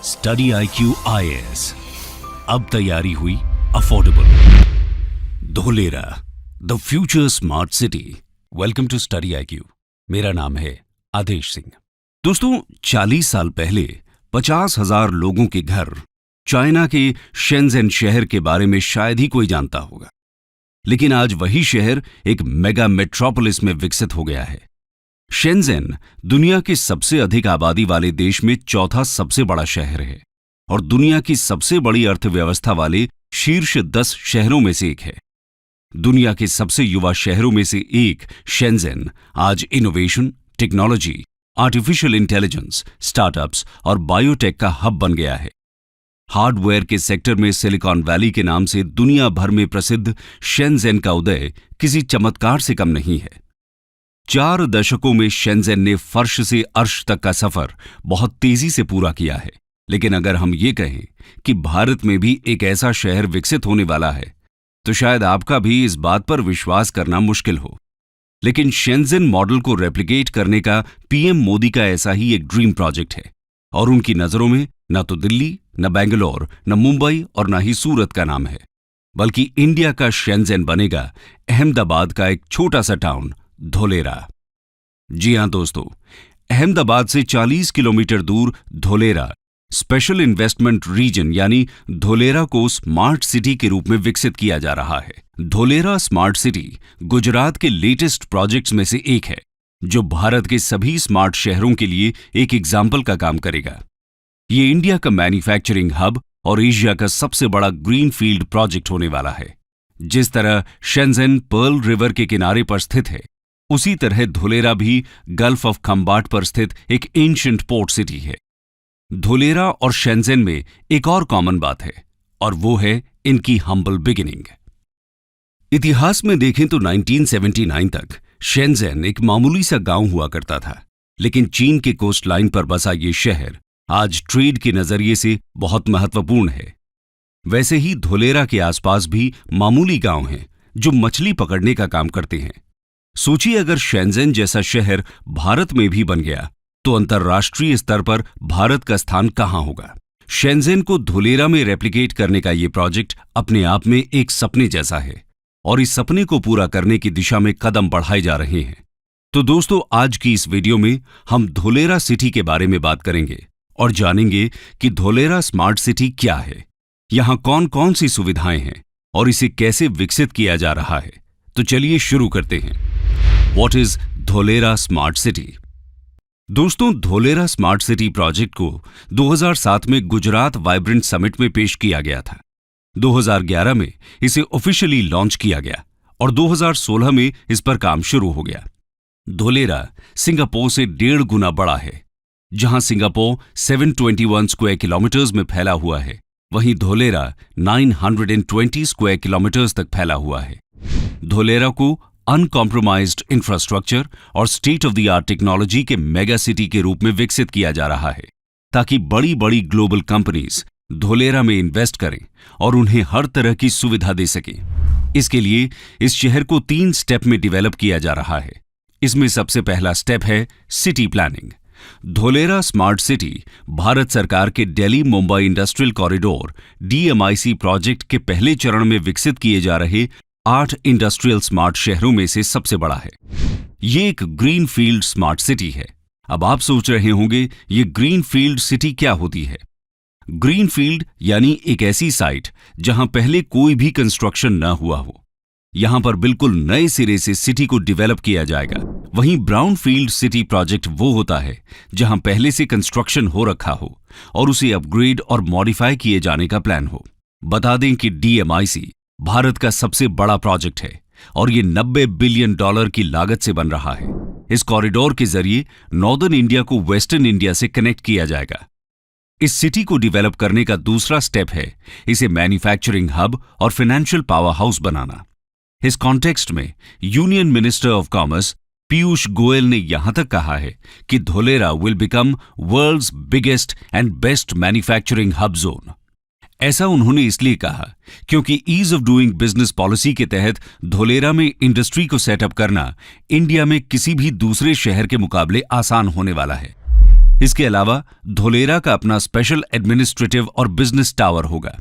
Study IQ IAS, अब तैयारी हुई affordable. Dholera, the future smart city. Welcome to study IQ। मेरा नाम है आदेश सिंह। दोस्तों, 40 साल पहले 50,000 लोगों के घर चाइना के शेंज़ेन शहर के बारे में शायद ही कोई जानता होगा, लेकिन आज वही शहर एक मेगा मेट्रोपोलिस में विकसित हो गया है। शेंज़ेन दुनिया के सबसे अधिक आबादी वाले देश में चौथा सबसे बड़ा शहर है और दुनिया की सबसे बड़ी अर्थव्यवस्था वाले शीर्ष 10 शहरों में से एक है। दुनिया के सबसे युवा शहरों में से एक शेंज़ेन आज innovation, technology, artificial intelligence, startups और बायोटेक का हब बन गया है। हार्डवेयर के सेक्टर में सिलिकॉन वैली के नाम से दुनिया भर में प्रसिद्ध शेंज़ेन का उदय किसी चमत्कार से कम नहीं है। 4 दशकों में शेंज़ेन ने फर्श से अर्श तक का सफर बहुत तेजी से पूरा किया है। लेकिन अगर हम ये कहें कि भारत में भी एक ऐसा शहर विकसित होने वाला है, तो शायद आपका भी इस बात पर विश्वास करना मुश्किल हो। लेकिन शेंज़ेन मॉडल को रेप्लिकेट करने का पीएम मोदी का ऐसा ही एक ड्रीम प्रोजेक्ट है और उनकी नजरों में न तो दिल्ली, न बेंगलोर, न मुंबई और न ही सूरत का नाम है, बल्कि इंडिया का शेंज़ेन बनेगा अहमदाबाद का एक छोटा सा टाउन धोलेरा। जी हां दोस्तों, अहमदाबाद से 40 किलोमीटर दूर धोलेरा स्पेशल इन्वेस्टमेंट रीजन यानी धोलेरा को स्मार्ट सिटी के रूप में विकसित किया जा रहा है। धोलेरा स्मार्ट सिटी गुजरात के लेटेस्ट प्रोजेक्ट्स में से एक है, जो भारत के सभी स्मार्ट शहरों के लिए एक एग्जाम्पल का काम करेगा। ये इंडिया का मैन्युफैक्चरिंग हब और एशिया का सबसे बड़ा ग्रीन फील्ड प्रोजेक्ट होने वाला है। जिस तरह शेंज़ेन पर्ल रिवर के किनारे पर स्थित है, उसी तरह धोलेरा भी गल्फ ऑफ खंबाट पर स्थित एक एंशिएंट पोर्ट सिटी है। धोलेरा और शेंज़ेन में एक और कॉमन बात है और वो है इनकी हम्बल बिगिनिंग। इतिहास में देखें तो 1979 तक शेंज़ेन एक मामूली सा गांव हुआ करता था, लेकिन चीन के कोस्ट लाइन पर बसा ये शहर आज ट्रेड के नजरिए से बहुत महत्वपूर्ण है। वैसे ही धोलेरा के आसपास भी मामूली गांव हैं जो मछली पकड़ने का काम करते हैं। सोचिए, अगर शेंज़ेन जैसा शहर भारत में भी बन गया तो अंतर्राष्ट्रीय स्तर पर भारत का स्थान कहां होगा। शेंज़ेन को धोलेरा में रेप्लिकेट करने का यह प्रोजेक्ट अपने आप में एक सपने जैसा है और इस सपने को पूरा करने की दिशा में कदम बढ़ाए जा रहे हैं। तो दोस्तों, आज की इस वीडियो में हम धोलेरा सिटी के बारे में बात करेंगे और जानेंगे कि धोलेरा स्मार्ट सिटी क्या है, यहां कौन कौन सी सुविधाएं हैं और इसे कैसे विकसित किया जा रहा है। तो चलिए शुरू करते हैं। What is Dholera smart city? दोस्तों, धोलेरा स्मार्ट सिटी प्रोजेक्ट को 2007 में गुजरात वाइब्रेंट समिट में पेश किया गया था। 2011 में इसे ऑफिशियली लॉन्च किया गया और 2016 में इस पर काम शुरू हो गया। धोलेरा सिंगापुर से 1.5 गुना बड़ा है। जहां सिंगापुर 721 स्क्वायर किलोमीटर्स में फैला हुआ है, वहीं धोलेरा 920 स्क्वायर किलोमीटर्स तक फैला हुआ है। धोलेरा को अनकॉम्प्रोमाइज्ड इंफ्रास्ट्रक्चर और state of the art technology के मेगा सिटी के रूप में विकसित किया जा रहा है, ताकि बड़ी बड़ी ग्लोबल कंपनीज धोलेरा में इन्वेस्ट करें और उन्हें हर तरह की सुविधा दे सकें। इसके लिए इस शहर को 3 स्टेप में डेवलप किया जा रहा है। इसमें सबसे पहला स्टेप है city planning. Dholera smart city Bharat सरकार के Delhi Mumbai industrial corridor DMIC project के पहले चरण में विकसित किए जा रहे 8 इंडस्ट्रियल स्मार्ट शहरों में से सबसे बड़ा है। ये एक ग्रीन फील्ड स्मार्ट सिटी है। अब आप सोच रहे होंगे, ये ग्रीन फील्ड सिटी क्या होती है? ग्रीन फील्ड यानी एक ऐसी साइट जहां पहले कोई भी कंस्ट्रक्शन न हुआ हो। यहां पर बिल्कुल नए सिरे से सिटी को डेवलप किया जाएगा। वहीं ब्राउन फील्ड सिटी प्रोजेक्ट वो होता है जहां पहले से कंस्ट्रक्शन हो रखा हो और उसे अपग्रेड और मॉडिफाई किए जाने का प्लान हो। बता दें कि DMIC भारत का सबसे बड़ा प्रोजेक्ट है और ये $90 बिलियन की लागत से बन रहा है। इस कॉरिडोर के जरिए नॉर्दर्न इंडिया को वेस्टर्न इंडिया से कनेक्ट किया जाएगा। इस सिटी को डेवलप करने का दूसरा स्टेप है इसे मैन्युफैक्चरिंग हब और फाइनेंशियल पावर हाउस बनाना। इस कॉन्टेक्स्ट में union minister of commerce Piyush Goyal ने यहां तक कहा है कि Dholera will become world's biggest and best manufacturing hub zone. ऐसा उन्होंने इसलिए कहा क्योंकि ease of doing business policy के तहत धोलेरा में इंडस्ट्री को सेटअप करना इंडिया में किसी भी दूसरे शहर के मुकाबले आसान होने वाला है। इसके अलावा धोलेरा का अपना स्पेशल एडमिनिस्ट्रेटिव और बिजनेस टावर होगा,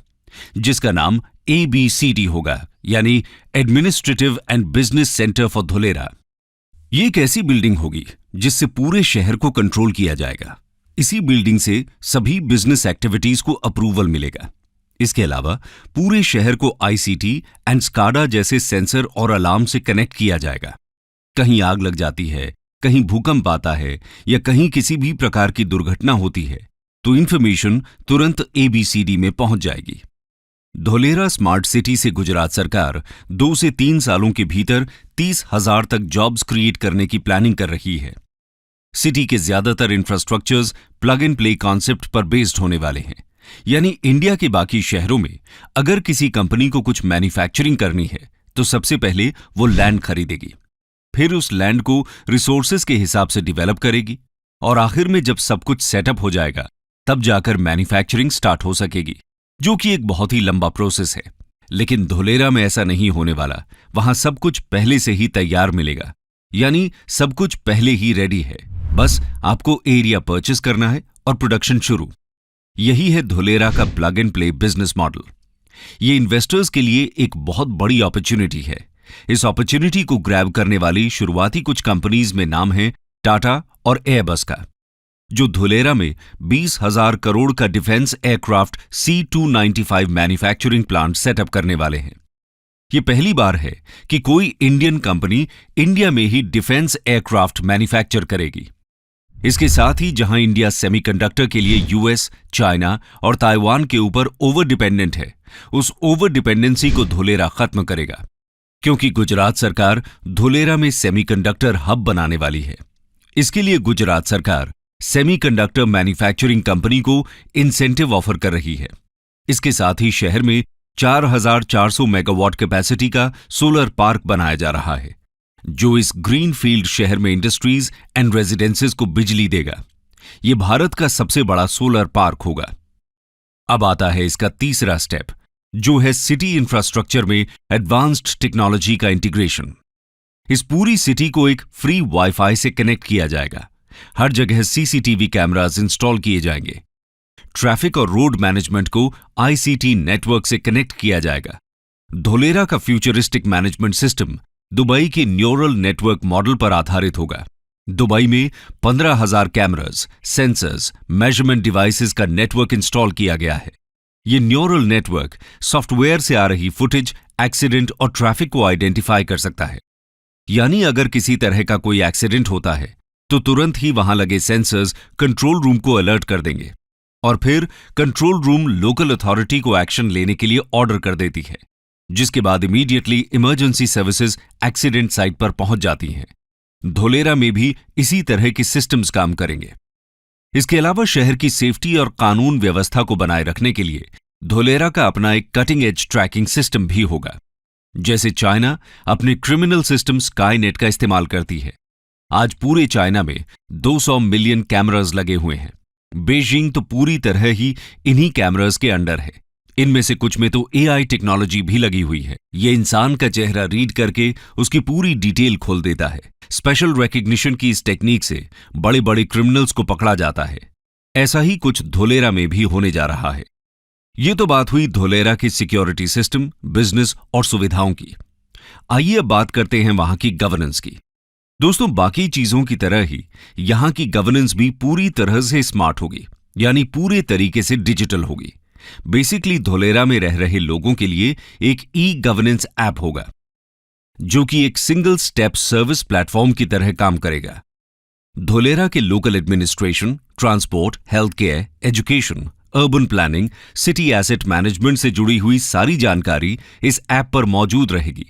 जिसका नाम ABCD होगा, यानी administrative and business centre for Dholera. ये एक ऐसी बिल्डिंग होगी जिससे पूरे शहर को कंट्रोल किया जाएगा। इसी बिल्डिंग से सभी बिजनेस एक्टिविटीज को अप्रूवल मिलेगा। इसके अलावा पूरे शहर को ICT एंड स्काडा जैसे सेंसर और अलार्म से कनेक्ट किया जाएगा। कहीं आग लग जाती है, कहीं भूकंप आता है या कहीं किसी भी प्रकार की दुर्घटना होती है तो इंफॉर्मेशन तुरंत ABCD में पहुंच जाएगी। धोलेरा स्मार्ट सिटी से गुजरात सरकार 2 से 3 सालों के भीतर 30,000 तक जॉब्स क्रिएट करने की प्लानिंग कर रही है। सिटी के ज्यादातर infrastructures plug and play concept पर बेस्ड होने वाले हैं, यानी इंडिया के बाकी शहरों में अगर किसी कंपनी को कुछ मैन्युफैक्चरिंग करनी है तो सबसे पहले वो लैंड खरीदेगी, फिर उस लैंड को रिसोर्सेज के हिसाब से डेवलप करेगी और आखिर में जब सब कुछ सेटअप हो जाएगा तब जाकर मैन्युफैक्चरिंग स्टार्ट हो सकेगी, जो कि एक बहुत ही लंबा प्रोसेस है। लेकिन धोलेरा में ऐसा नहीं होने वाला। वहां सब कुछ पहले से ही तैयार मिलेगा, यानी सब कुछ पहले ही रेडी है, बस आपको एरिया परचेस करना है और प्रोडक्शन शुरू। यही है धोलेरा का plug and play business model. ये इन्वेस्टर्स के लिए एक बहुत बड़ी अपॉर्चुनिटी है। इस अपॉर्चुनिटी को ग्रैब करने वाली शुरुआती कुछ कंपनीज में नाम है टाटा और एयरबस का, जो धोलेरा में 20,000 करोड़ का defence aircraft C-295 manufacturing plant setup करने वाले हैं। ये पहली बार है कि कोई इंडियन कंपनी इंडिया में ही डिफेंस एयरक्राफ्ट मैन्युफैक्चर करेगी। इसके साथ ही जहां इंडिया सेमीकंडक्टर के लिए US, चाइना और ताइवान के ऊपर ओवर डिपेंडेंट है, उस ओवर डिपेंडेंसी को धोलेरा खत्म करेगा, क्योंकि गुजरात सरकार धोलेरा में सेमीकंडक्टर हब बनाने वाली है। इसके लिए गुजरात सरकार सेमीकंडक्टर मैन्युफैक्चरिंग कंपनी को इंसेंटिव ऑफर कर रही है। इसके साथ ही शहर में 4,400 मेगावाट कैपेसिटी का सोलर पार्क बनाया जा रहा है, जो इस ग्रीन फील्ड शहर में इंडस्ट्रीज एंड रेजिडेंसेस को बिजली देगा। ये भारत का सबसे बड़ा सोलर पार्क होगा। अब आता है इसका तीसरा स्टेप, जो है सिटी इंफ्रास्ट्रक्चर में एडवांस्ड टेक्नोलॉजी का इंटीग्रेशन। इस पूरी सिटी को एक फ्री वाईफाई से कनेक्ट किया जाएगा। हर जगह CCTV कैमरास इंस्टॉल किए जाएंगे। ट्रैफिक और रोड मैनेजमेंट को ICT नेटवर्क से कनेक्ट किया जाएगा। धोलेरा का फ्यूचरिस्टिक मैनेजमेंट सिस्टम दुबई के न्यूरल नेटवर्क मॉडल पर आधारित होगा। दुबई में 15,000 कैमरास, सेंसर्स, मेजरमेंट डिवाइसेस का नेटवर्क इंस्टॉल किया गया है। ये न्यूरल नेटवर्क सॉफ्टवेयर से आ रही फुटेज, एक्सीडेंट और ट्रैफिक को आइडेंटिफाई कर सकता है। यानी अगर किसी तरह का कोई एक्सीडेंट होता है तो तुरंत ही वहां लगे सेंसर्स कंट्रोल रूम को अलर्ट कर देंगे और फिर कंट्रोल रूम लोकल अथॉरिटी को एक्शन लेने के लिए ऑर्डर कर देती है, जिसके बाद immediately emergency services accident site पर पहुंच जाती हैं। धोलेरा में भी इसी तरह के सिस्टम्स काम करेंगे। इसके अलावा शहर की सेफ्टी और कानून व्यवस्था को बनाए रखने के लिए धोलेरा का अपना एक कटिंग एज ट्रैकिंग सिस्टम भी होगा। जैसे चाइना अपने क्रिमिनल सिस्टम स्काईनेट का इस्तेमाल करती है। आज पूरे चाइना में 200 मिलियन कैमरास लगे हुए हैं। बीजिंग तो पूरी तरह ही इन्हीं कैमरास के अंडर है। इनमें से कुछ में तो AI टेक्नोलॉजी भी लगी हुई है। ये इंसान का चेहरा रीड करके उसकी पूरी डिटेल खोल देता है। स्पेशल रिकग्निशन की इस टेक्निक से बड़े बड़े क्रिमिनल्स को पकड़ा जाता है। ऐसा ही कुछ धोलेरा में भी होने जा रहा है। ये तो बात हुई धोलेरा की सिक्योरिटी सिस्टम, बिजनेस और सुविधाओं की। आइए अब बात करते हैं वहां की गवर्नेंस की। दोस्तों, बाकी चीजों की तरह ही यहां की गवर्नेंस भी पूरी तरह से स्मार्ट होगी, यानी पूरे तरीके से डिजिटल होगी। बेसिकली धोलेरा में रह रहे लोगों के लिए एक ई-गवर्नेंस ऐप होगा, जो कि एक सिंगल स्टेप सर्विस प्लेटफॉर्म की तरह काम करेगा। धोलेरा के local administration, transport, health care, education, urban planning, city asset management से जुड़ी हुई सारी जानकारी इस ऐप पर मौजूद रहेगी।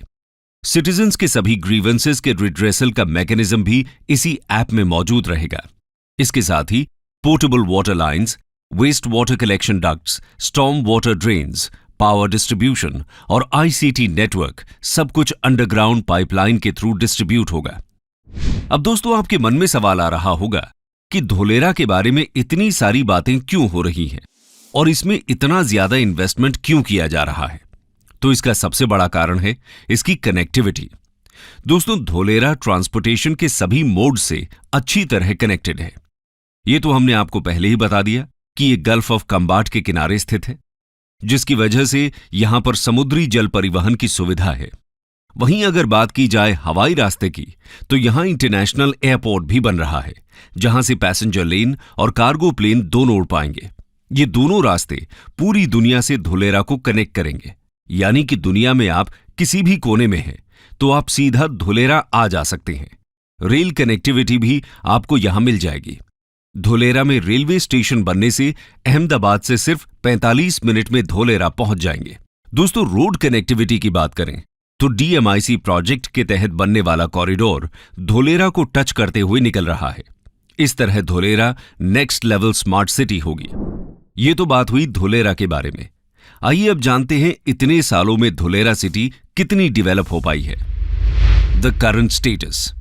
सिटीजन्स के सभी ग्रीवेंसेस के रिड्रेसल का मैकेनिज्म भी इसी ऐप में मौजूद रहेगा। इसके साथ ही portable water lines, waste water collection ducts, storm water drains, power distribution और ICT नेटवर्क सब कुछ अंडरग्राउंड पाइपलाइन के थ्रू डिस्ट्रीब्यूट होगा। अब दोस्तों, आपके मन में सवाल आ रहा होगा कि धोलेरा के बारे में इतनी सारी बातें क्यों हो रही हैं और इसमें इतना ज्यादा इन्वेस्टमेंट क्यों किया जा रहा है। तो इसका सबसे बड़ा कारण है इसकी कनेक्टिविटी। दोस्तों, धोलेरा ट्रांसपोर्टेशन के सभी मोड से अच्छी तरह कनेक्टेड है। ये तो हमने आपको पहले ही बता दिया कि ये गल्फ ऑफ कम्बाट के किनारे स्थित है, जिसकी वजह से यहां पर समुद्री जल परिवहन की सुविधा है। वहीं अगर बात की जाए हवाई रास्ते की, तो यहां इंटरनेशनल एयरपोर्ट भी बन रहा है, जहां से पैसेंजर लेन और कार्गो प्लेन दोनों उड़ पाएंगे। ये दोनों रास्ते पूरी दुनिया से धुलेरा को कनेक्ट करेंगे, यानी कि दुनिया में आप किसी भी कोने में हैं तो आप सीधा धुलेरा आ जा सकते हैं। रेल कनेक्टिविटी भी आपको यहां मिल जाएगी। धुलेरा में रेलवे स्टेशन बनने से अहमदाबाद से सिर्फ 45 मिनट में धुलेरा पहुंच जाएंगे। दोस्तों, रोड कनेक्टिविटी की बात करें तो DMIC प्रोजेक्ट के तहत बनने वाला कॉरिडोर धुलेरा को टच करते हुए निकल रहा है। इस तरह Dholera next level smart city होगी। ये तो बात हुई धुलेरा के बारे में। आइए अब जानते हैं इतने सालों में धुलेरा सिटी कितनी डेवलप हो पाई है। The current status.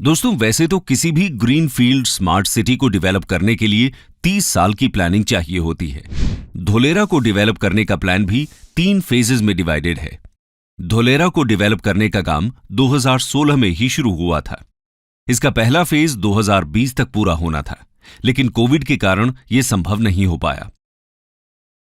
दोस्तों, वैसे तो किसी भी ग्रीनफील्ड स्मार्ट सिटी को डेवलप करने के लिए 30 साल की प्लानिंग चाहिए होती है। धुलेरा को डेवलप करने का प्लान भी 3 फेजेस में डिवाइडेड है। धुलेरा को डेवलप करने का काम 2016 में ही शुरू हुआ था। इसका पहला फेज 2020 तक पूरा होना था, लेकिन कोविड के कारण यह संभव नहीं हो पाया।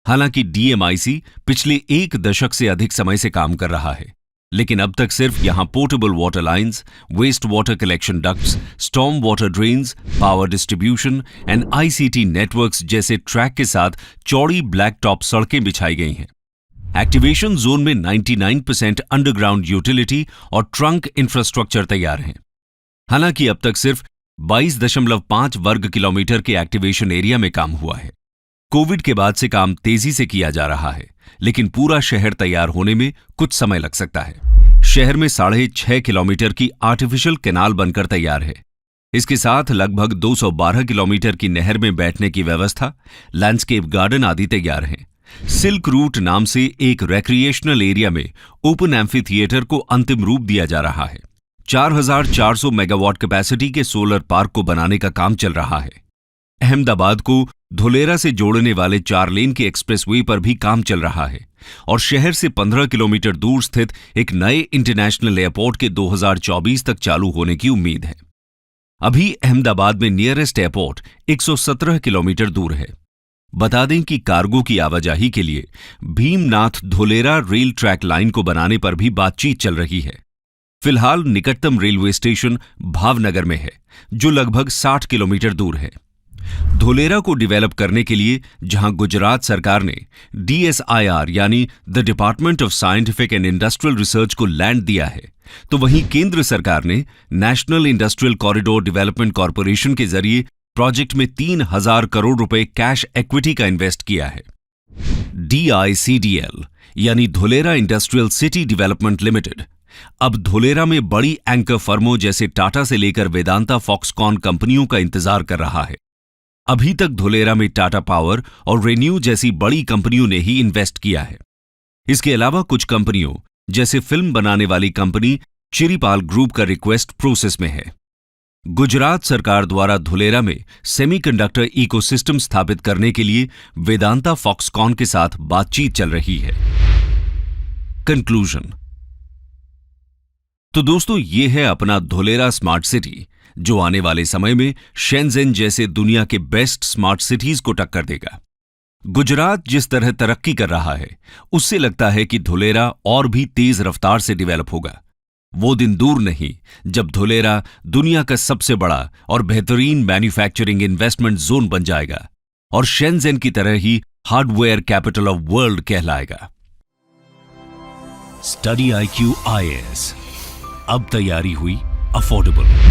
हालांकि DMIC पिछले 1 दशक से अधिक समय से काम कर रहा है, लेकिन अब तक सिर्फ यहां portable water lines, waste water collection ducts, storm water drains, power distribution and ICT networks जैसे ट्रैक के साथ चौड़ी ब्लैक टॉप सड़कें बिछाई गई हैं। एक्टिवेशन जोन में 99% अंडरग्राउंड यूटिलिटी और ट्रंक इंफ्रास्ट्रक्चर तैयार हैं। हालांकि अब तक सिर्फ 22.5 वर्ग किलोमीटर के एक्टिवेशन एरिया में काम हुआ है। कोविड के बाद से काम तेजी से किया जा रहा है, लेकिन पूरा शहर तैयार होने में कुछ समय लग सकता है। शहर में 6.5 किलोमीटर की आर्टिफिशियल कैनाल बनकर तैयार है। इसके साथ लगभग 212 किलोमीटर की नहर में बैठने की व्यवस्था, लैंडस्केप गार्डन आदि तैयार हैं। सिल्क रूट नाम से एक रिक्रिएशनल एरिया में ओपन एम्फी थिएटर को अंतिम रूप दिया जा रहा है। 4400 मेगावाट कैपेसिटी के सोलर पार्क को बनाने का काम चल रहा है। अहमदाबाद को धुलेरा से जोड़ने वाले 4 लेन के एक्सप्रेसवे पर भी काम चल रहा है और शहर से 15 किलोमीटर दूर स्थित एक नए इंटरनेशनल एयरपोर्ट के 2024 तक चालू होने की उम्मीद है। अभी अहमदाबाद में नियरेस्ट एयरपोर्ट 117 किलोमीटर दूर है। बता दें कि कार्गो की आवाजाही के लिए Bhimnath Dholera rail track line को बनाने पर भी बातचीत चल रही है। फिलहाल निकटतम रेलवे स्टेशन भावनगर में है, जो लगभग 60 किलोमीटर दूर है। धुलेरा को डेवलप करने के लिए जहां गुजरात सरकार ने DSIR यानी the department of scientific and industrial research को लैंड दिया है, तो वहीं केंद्र सरकार ने national industrial corridor development corporation के जरिए प्रोजेक्ट में 3000 करोड़ रुपए कैश इक्विटी का इन्वेस्ट किया है। DICDL यानी Dholera industrial city development limited अब धुलेरा में बड़ी एंकर फर्मों जैसे टाटा से लेकर वेदांता, फॉक्सकॉन कंपनियों का इंतजार कर रहा है। अभी तक धुलेरा में टाटा पावर और रेन्यू जैसी बड़ी कंपनियों ने ही इन्वेस्ट किया है। इसके अलावा कुछ कंपनियों जैसे फिल्म बनाने वाली कंपनी चिरीपाल ग्रुप का रिक्वेस्ट प्रोसेस में है। गुजरात सरकार द्वारा धुलेरा में सेमीकंडक्टर इकोसिस्टम स्थापित करने के लिए वेदांता, फॉक्सकॉन के साथ बातचीत चल रही है। कंक्लूजन। तो दोस्तों, ये है अपना धुलेरा स्मार्ट सिटी, जो आने वाले समय में शेंजेन जैसे दुनिया के बेस्ट स्मार्ट सिटीज को टक्कर देगा। गुजरात जिस तरह तरक्की कर रहा है, उससे लगता है कि धुलेरा और भी तेज रफ्तार से डेवलप होगा। वो दिन दूर नहीं जब धुलेरा दुनिया का सबसे बड़ा और बेहतरीन मैन्युफैक्चरिंग इन्वेस्टमेंट जोन बन जाएगा और शेंजेन की तरह ही हार्डवेयर कैपिटल ऑफ वर्ल्ड कहलाएगा। स्टडी IQ IAS, अब तैयारी हुई अफोर्डेबल।